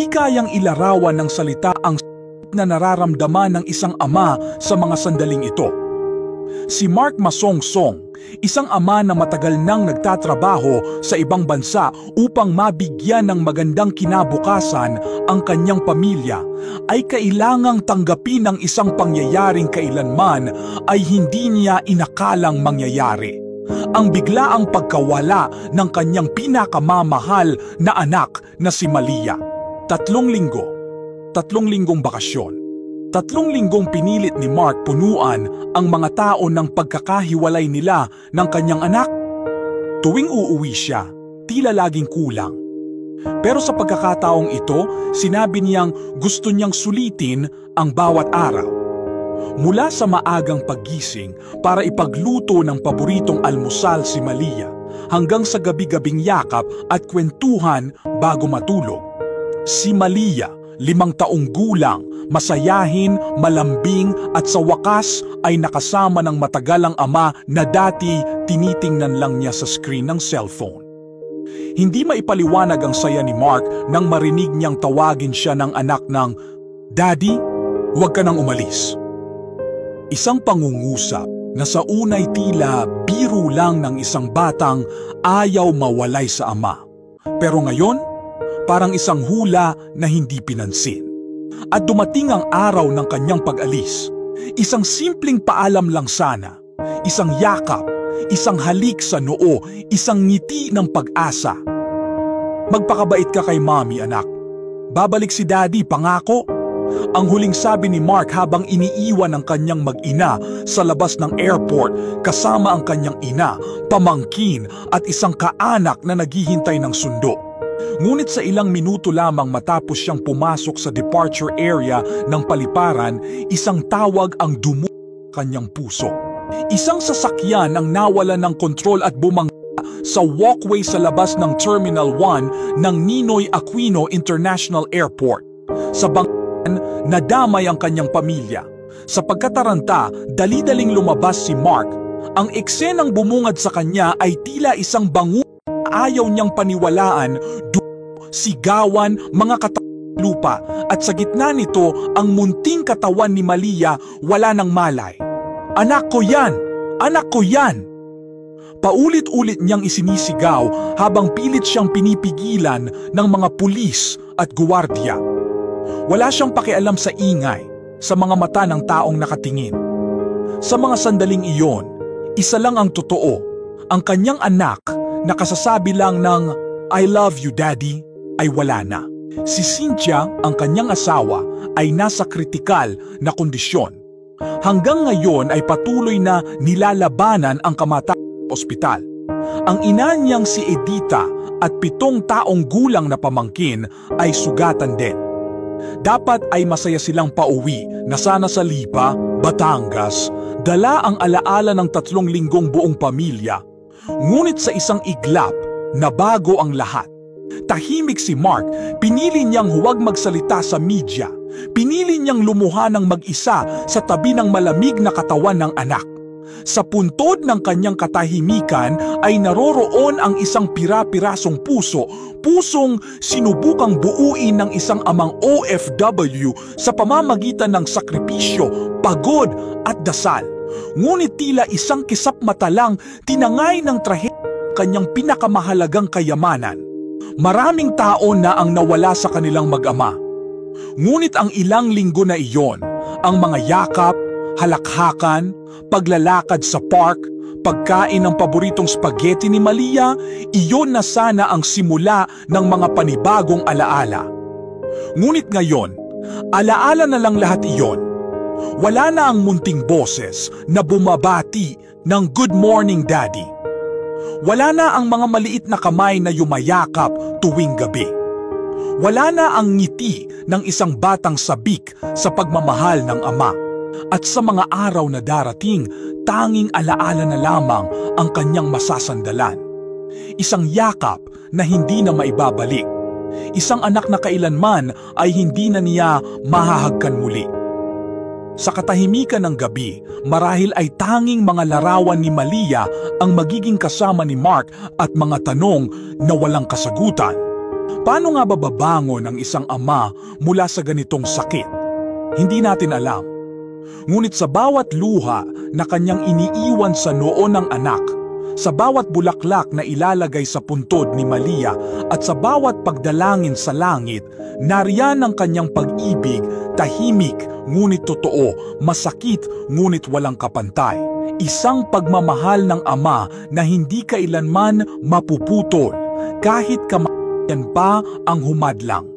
Hindi kayang ilarawan ng salita ang na nararamdaman ng isang ama sa mga sandaling ito. Si Mark Masongsong, isang ama na matagal nang nagtatrabaho sa ibang bansa upang mabigyan ng magandang kinabukasan ang kanyang pamilya, ay kailangang tanggapin ng isang pangyayaring kailanman ay hindi niya inakalang mangyayari. Ang biglaang pagkawala ng kanyang pinakamamahal na anak na si Malia. 3 linggong bakasyon. 3 linggong pinilit ni Mark punuan ang mga tao ng pagkakahiwalay nila ng kanyang anak. Tuwing uuwi siya, tila laging kulang. Pero sa pagkakataong ito, sinabi niyang gusto niyang sulitin ang bawat araw. Mula sa maagang paggising para ipagluto ng paboritong almusal si Malia, hanggang sa gabi-gabing yakap at kwentuhan bago matulog. Si Malia, 5 taong gulang, masayahin, malambing at sa wakas ay nakasama ng matagalang ama na dati tinitingnan lang niya sa screen ng cellphone. Hindi maipaliwanag ang saya ni Mark nang marinig niyang tawagin siya ng anak ng, "Daddy, huwag ka nang umalis." Isang pangungusap na sa unay tila biro lang ng isang batang ayaw mawalay sa ama. Pero ngayon, parang isang hula na hindi pinansin. At dumating ang araw ng kanyang pag-alis. Isang simpleng paalam lang sana. Isang yakap, isang halik sa noo, isang ngiti ng pag-asa. "Magpakabait ka kay Mommy, anak. Babalik si Daddy, pangako." Ang huling sabi ni Mark habang iniiwan ang kanyang mag-ina sa labas ng airport kasama ang kanyang ina, pamangkin at isang kaanak na naghihintay ng sundo. Ngunit sa ilang minuto lamang matapos siyang pumasok sa departure area ng paliparan, isang tawag ang dumo sa kanyang puso. Isang sasakyan ang nawalan ng kontrol at bumangga sa walkway sa labas ng Terminal 1 ng Ninoy Aquino International Airport. Sa banggaan, nadamay ang kanyang pamilya. Sa pagkataranta, dali-daling lumabas si Mark. Ang eksenang bumungad sa kanya ay tila isang bango na ayaw niyang paniwalaan, sigawan, mga katawan lupa, at sa gitna nito ang munting katawan ni Malia wala ng malay. "Anak ko yan! Anak ko yan!" Paulit-ulit niyang isinisigaw habang pilit siyang pinipigilan ng mga pulis at guwardiya. Wala siyang pakialam sa ingay, sa mga mata ng taong nakatingin. Sa mga sandaling iyon, isa lang ang totoo, ang kanyang anak na kasasabi lang ng "I love you, Daddy" ay wala na. Si Cynthia, ang kanyang asawa, ay nasa kritikal na kondisyon. Hanggang ngayon ay patuloy na nilalabanan ang kamatayan sa ospital. Ang ina niyang si Edita at 7 taong gulang na pamangkin ay sugatan din. Dapat ay masaya silang pauwi na sana sa Lipa, Batangas, dala ang alaala ng 3 linggong buong pamilya. Ngunit sa isang iglap, nabago ang lahat. Tahimik si Mark, pinili niyang huwag magsalita sa media. Pinili niyang lumuha ng mag-isa sa tabi ng malamig na katawan ng anak. Sa puntod ng kanyang katahimikan ay naroroon ang isang pira-pirasong puso, pusong sinubukang buuin ng isang amang OFW sa pamamagitan ng sakripisyo, pagod at dasal. Ngunit tila isang kisap mata lang tinangay ng trahedya kanyang pinakamahalagang kayamanan. Maraming tao na ang nawala sa kanilang mag-ama. Ngunit ang ilang linggo na iyon, ang mga yakap, halakhakan, paglalakad sa park, pagkain ng paboritong spaghetti ni Malia, iyon na sana ang simula ng mga panibagong alaala. Ngunit ngayon, alaala na lang lahat iyon. Wala na ang munting boses na bumabati ng "Good morning, Daddy." Wala na ang mga maliit na kamay na yumayakap tuwing gabi. Wala na ang ngiti ng isang batang sabik sa pagmamahal ng ama. At sa mga araw na darating, tanging alaala na lamang ang kanyang masasandalan. Isang yakap na hindi na maibabalik. Isang anak na kailanman ay hindi na niya mahahagkan muli. Sa katahimikan ng gabi, marahil ay tanging mga larawan ni Malia ang magiging kasama ni Mark at mga tanong na walang kasagutan. Paano nga babangon ang isang ama mula sa ganitong sakit? Hindi natin alam. Ngunit sa bawat luha na kanyang iniiwan sa noo ng anak, sa bawat bulaklak na ilalagay sa puntod ni Malia at sa bawat pagdalangin sa langit, nariyan ang kanyang pag-ibig, tahimik ngunit totoo, masakit ngunit walang kapantay. Isang pagmamahal ng ama na hindi kailanman mapuputol kahit kamatayan pa ang humadlang.